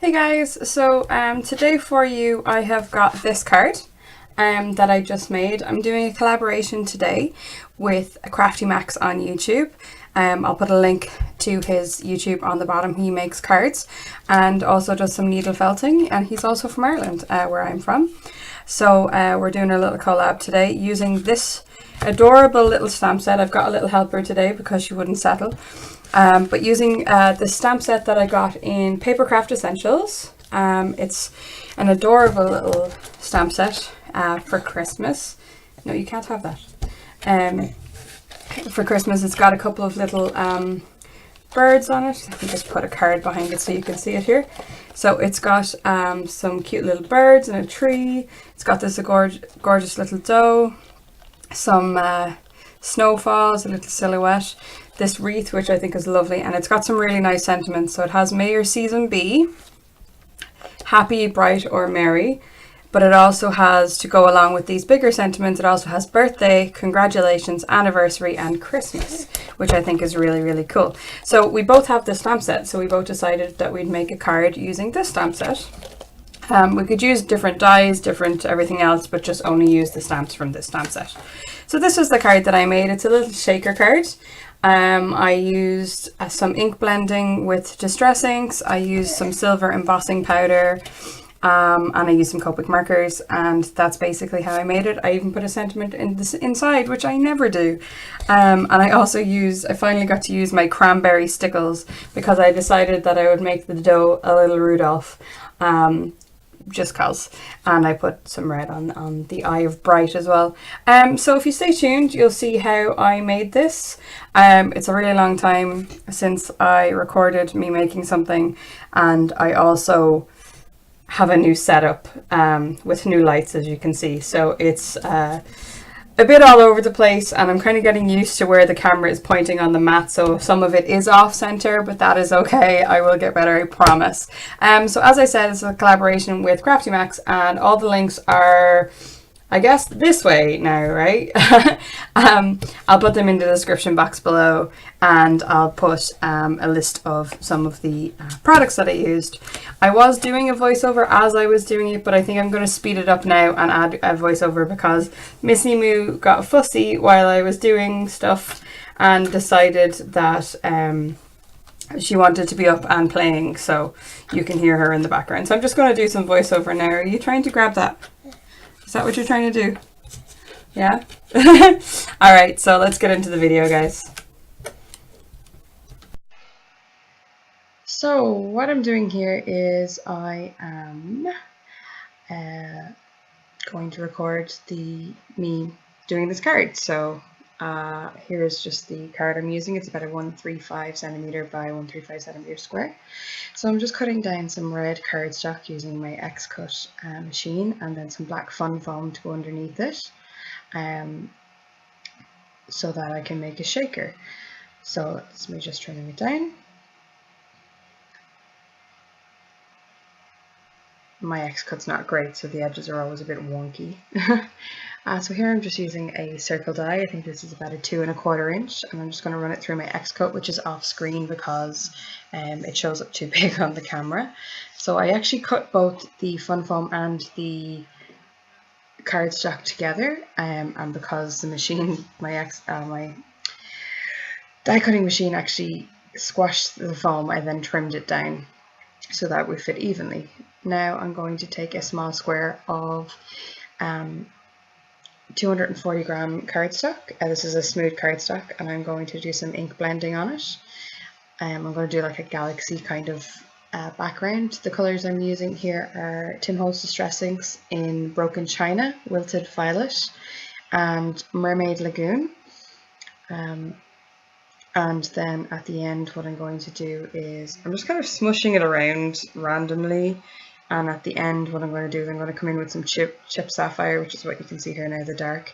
Hey guys, so today for you I have got this card that I just made. I'm doing a collaboration today with Crafty Max on YouTube. I'll put a link to his YouTube on the bottom. He makes cards and also does some needle felting, and he's also from Ireland, where I'm from. So we're doing a little collab today using this adorable little stamp set. I've got a little helper today because she wouldn't settle. But using the stamp set that I got in Papercraft Essentials. It's an adorable little stamp set for Christmas. No, you can't have that. For Christmas, it's got a couple of little birds on it. I can just put a card behind it so you can see it here. So it's got some cute little birds and a tree. It's got this gorgeous little doe, some snowfalls, a little silhouette, this wreath which I think is lovely, and it's got some really nice sentiments. So it has "May your season be happy, bright or merry," but it also has, to go along with these bigger sentiments, it also has birthday, congratulations, anniversary and Christmas, which I think is really cool. So we both have this stamp set, so we both decided that we'd make a card using this stamp set. We could use different dies, different everything else, but just only use the stamps from this stamp set. So this is the card that I made. It's a little shaker card. I used some ink blending with Distress inks. I used some silver embossing powder, and I used some Copic markers, and that's basically how I made it. I even put a sentiment in this inside, which I never do. And I finally got to use my cranberry stickles because I decided that I would make the dough a little Rudolph. Just cause, and I put some red on the eye of bright as well. So if you stay tuned, you'll see how I made this. It's a really long time since I recorded me making something, and I also have a new setup with new lights, as you can see. So it's a bit all over the place, and I'm kind of getting used to where the camera is pointing on the mat, so some of it is off center, but that is okay. I will get better, I promise. So as I said, it's a collaboration with Crafty Max, and all the links are, I guess, this way now, right? I'll put them in the description box below, and I'll put a list of some of the products that I used. I was doing a voiceover as I was doing it, but I think I'm going to speed it up now and add a voiceover because Missy Moo got fussy while I was doing stuff and decided that she wanted to be up and playing, so you can hear her in the background. So I'm just going to do some voiceover now. Are you trying to grab that? Is that what you're trying to do? Yeah? Alright, so let's get into the video, guys. So what I'm doing here is I am going to record me doing this card. So here's just the card I'm using. It's about a 135 centimeter by 135 centimeter square. So I'm just cutting down some red cardstock using my X-cut machine, and then some black fun foam to go underneath it, so that I can make a shaker. So that's me just trimming it down. My X-cut's not great, so the edges are always a bit wonky. So here I'm just using a circle die. I think this is about a 2 1/4 inch, and I'm just going to run it through my X-cut, which is off screen because it shows up too big on the camera. So I actually cut both the fun foam and the cardstock together, and because the machine, my die cutting machine actually squashed the foam, I then trimmed it down so that it would fit evenly. Now I'm going to take a small square of 240 gram cardstock. This is a smooth cardstock, and I'm going to do some ink blending on it. I'm going to do like a galaxy kind of background. The colours I'm using here are Tim Holtz Distress inks in Broken China, Wilted Violet, and Mermaid Lagoon. And then at the end, what I'm going to do is I'm just kind of smushing it around randomly. And at the end, what I'm going to do is I'm going to come in with some chip sapphire, which is what you can see here now, the dark,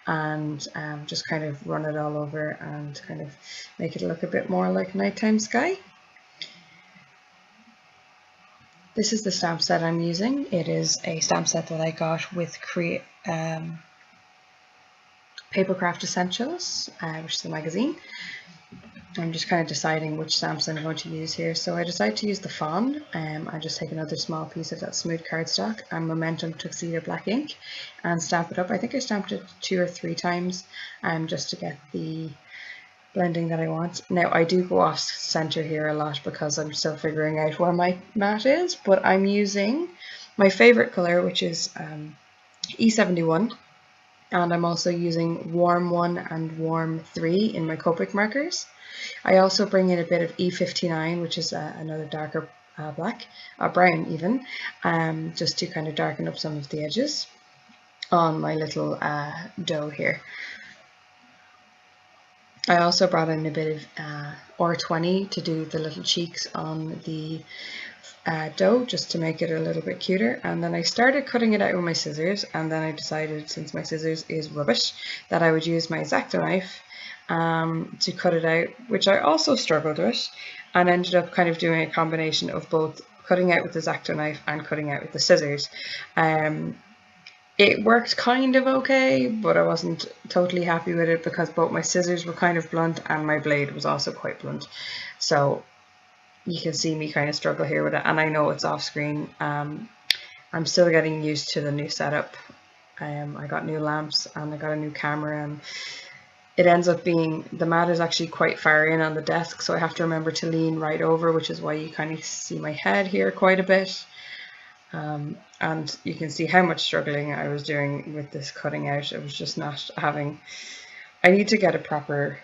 and just kind of run it all over and kind of make it look a bit more like nighttime sky. This is the stamp set I'm using. It is a stamp set that I got with Papercraft Essentials, which is the magazine. I'm just kind of deciding which stamps I'm going to use here. So I decided to use the Fawn. I just take another small piece of that smooth cardstock and Momentum Tuxedo black ink and stamp it up. I think I stamped it 2 or 3 times just to get the blending that I want. Now I do go off center here a lot because I'm still figuring out where my mat is, but I'm using my favorite color, which is E71, and I'm also using Warm 1 and Warm 3 in my Copic markers. I also bring in a bit of E59, which is another darker black, brown even, just to kind of darken up some of the edges on my little dough here. I also brought in a bit of R20 to do the little cheeks on the dough, just to make it a little bit cuter. And then I started cutting it out with my scissors, and then I decided, since my scissors is rubbish, that I would use my X-Acto knife to cut it out, which I also struggled with, and ended up kind of doing a combination of both cutting out with the X-Acto knife and cutting out with the scissors. It worked kind of okay, but I wasn't totally happy with it because both my scissors were kind of blunt and my blade was also quite blunt. So you can see me kind of struggle here with it, and I know it's off screen. I'm still getting used to the new setup. I got new lamps and I got a new camera, and it ends up being, the mat is actually quite far in on the desk, so I have to remember to lean right over, which is why you kind of see my head here quite a bit. And you can see how much struggling I was doing with this cutting out. It was just not having, I need to get a proper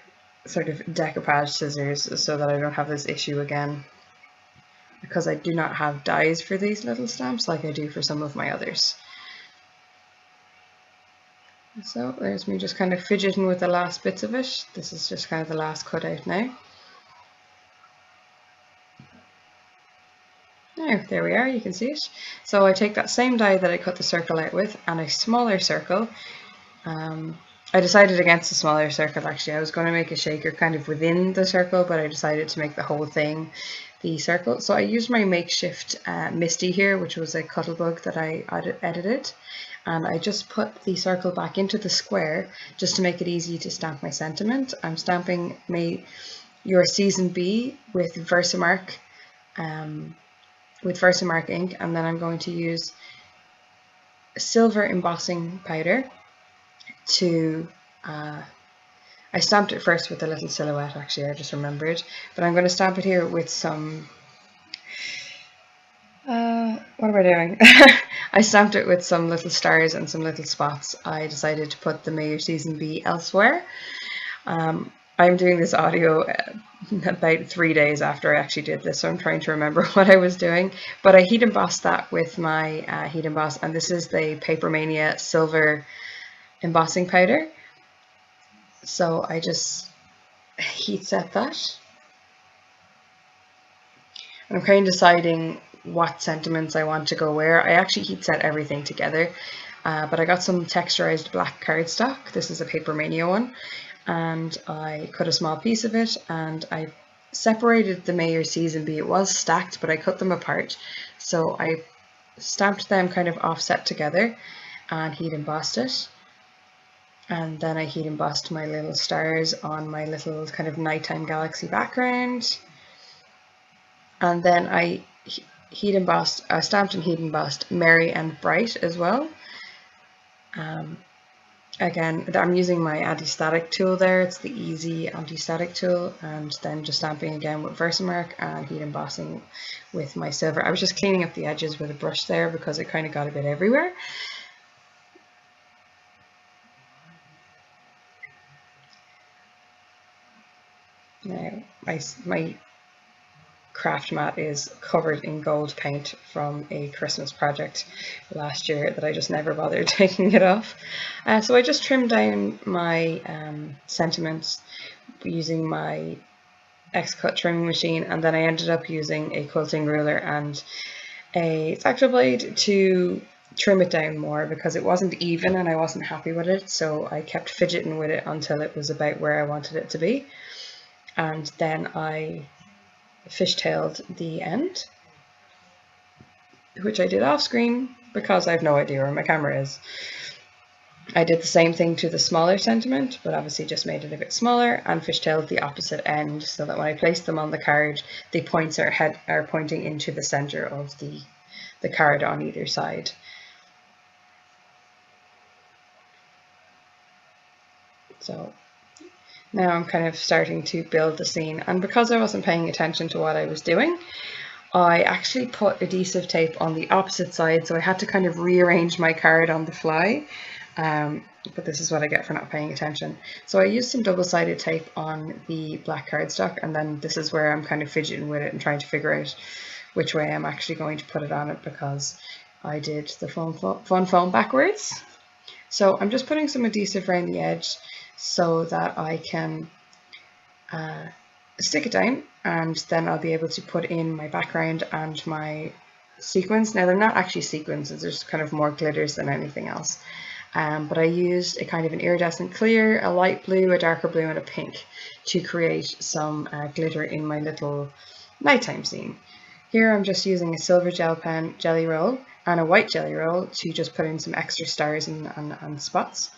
sort of decoupage scissors so that I don't have this issue again, because I do not have dies for these little stamps like I do for some of my others. So there's me just kind of fidgeting with the last bits of it. This is just kind of the last cutout now. Now, there we are, you can see it. So I take that same die that I cut the circle out with and a smaller circle. I decided against a smaller circle actually. I was going to make a shaker kind of within the circle, but I decided to make the whole thing the circle. So I used my makeshift Misty here, which was a Cuttlebug that I edited. And I just put the circle back into the square just to make it easy to stamp my sentiment. I'm stamping Your Season B with Versamark ink, and then I'm going to use silver embossing powder to I stamped it first with a little silhouette, actually, I just remembered, but I'm going to stamp it here with some what am I doing? I stamped it with some little stars and some little spots. I decided to put the May Your Season Be elsewhere. I'm doing this audio about 3 days after I actually did this, so I'm trying to remember what I was doing. But I heat embossed that with my heat emboss, and this is the Papermania silver embossing powder. So I just heat set that. And I'm kind of deciding what sentiments I want to go where. I actually heat set everything together, but I got some texturized black cardstock. This is a Papermania one. And I cut a small piece of it, and I separated the May Your Season Be. It was stacked, but I cut them apart. So I stamped them kind of offset together and heat embossed it. And then I heat embossed my little stars on my little kind of nighttime galaxy background. And then I stamped and heat embossed Merry and Bright as well. Again, I'm using my anti-static tool there. It's the Easy anti-static tool, and then just stamping again with Versamark and heat embossing with my silver. I was just cleaning up the edges with a brush there because it kind of got a bit everywhere. Now, my craft mat is covered in gold paint from a Christmas project last year that I just never bothered taking it off. So I just trimmed down my sentiments using my X-Cut trimming machine, and then I ended up using a quilting ruler and a X-Acto blade to trim it down more because it wasn't even and I wasn't happy with it, so I kept fidgeting with it until it was about where I wanted it to be. And then I fishtailed the end, which I did off screen because I have no idea where my camera is. I did the same thing to the smaller sentiment, but obviously just made it a bit smaller and fishtailed the opposite end so that when I place them on the card, the points are pointing into the center of the card on either side. So now I'm kind of starting to build the scene, and because I wasn't paying attention to what I was doing, I actually put adhesive tape on the opposite side, so I had to kind of rearrange my card on the fly. But this is what I get for not paying attention. So I used some double-sided tape on the black cardstock, and then this is where I'm kind of fidgeting with it and trying to figure out which way I'm actually going to put it on it, because I did the fun foam backwards. So I'm just putting some adhesive around the edge so that I can stick it down, and then I'll be able to put in my background and my sequins. Now they're not actually sequins, there's kind of more glitters than anything else. But I used a kind of an iridescent clear, a light blue, a darker blue and a pink to create some glitter in my little nighttime scene. Here I'm just using a silver gel pen jelly roll and a white jelly roll to just put in some extra stars and spots.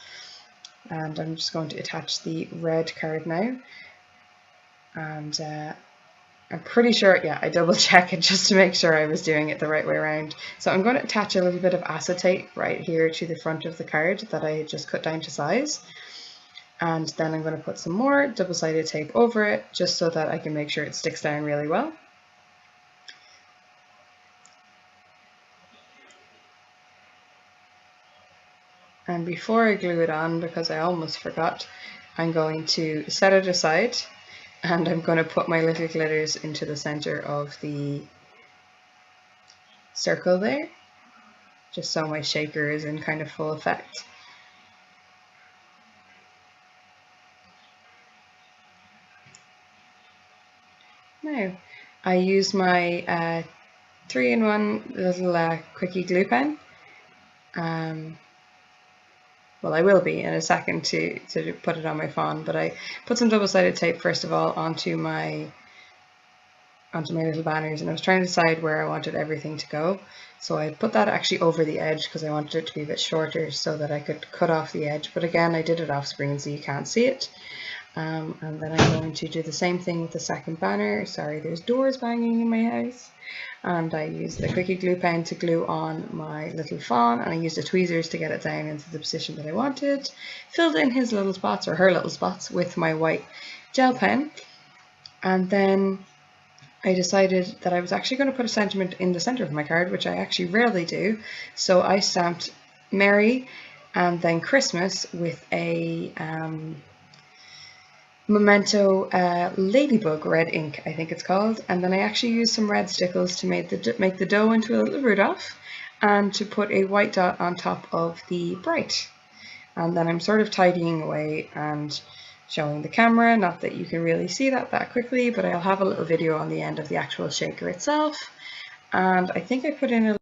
And I'm just going to attach the red card now. And I'm pretty sure, yeah, I double check it just to make sure I was doing it the right way around. So I'm going to attach a little bit of acetate right here to the front of the card that I had just cut down to size. And then I'm going to put some more double-sided tape over it just so that I can make sure it sticks down really well. And before I glue it on, because I almost forgot, I'm going to set it aside. And I'm going to put my little glitters into the center of the circle there, just so my shaker is in kind of full effect. Now, I use my 3-in-1 little quickie glue pen. Well, I will be in a second to put it on my fawn, but I put some double-sided tape first of all onto my little banners, and I was trying to decide where I wanted everything to go. So I put that actually over the edge because I wanted it to be a bit shorter so that I could cut off the edge, but again I did it off screen so you can't see it. And then I'm going to do the same thing with the second banner. Sorry, there's doors banging in my house. And I used the quickie glue pen to glue on my little fawn, and I used the tweezers to get it down into the position that I wanted. Filled in his little spots, or her little spots, with my white gel pen. And then I decided that I was actually going to put a sentiment in the center of my card, which I actually rarely do. So I stamped Merry and then Christmas with a Memento Ladybug red ink, I think it's called, and then I actually used some red stickles to make the dough into a little Rudolph, and to put a white dot on top of the bright. And then I'm sort of tidying away and showing the camera, not that you can really see that quickly, but I'll have a little video on the end of the actual shaker itself. And I think I put in a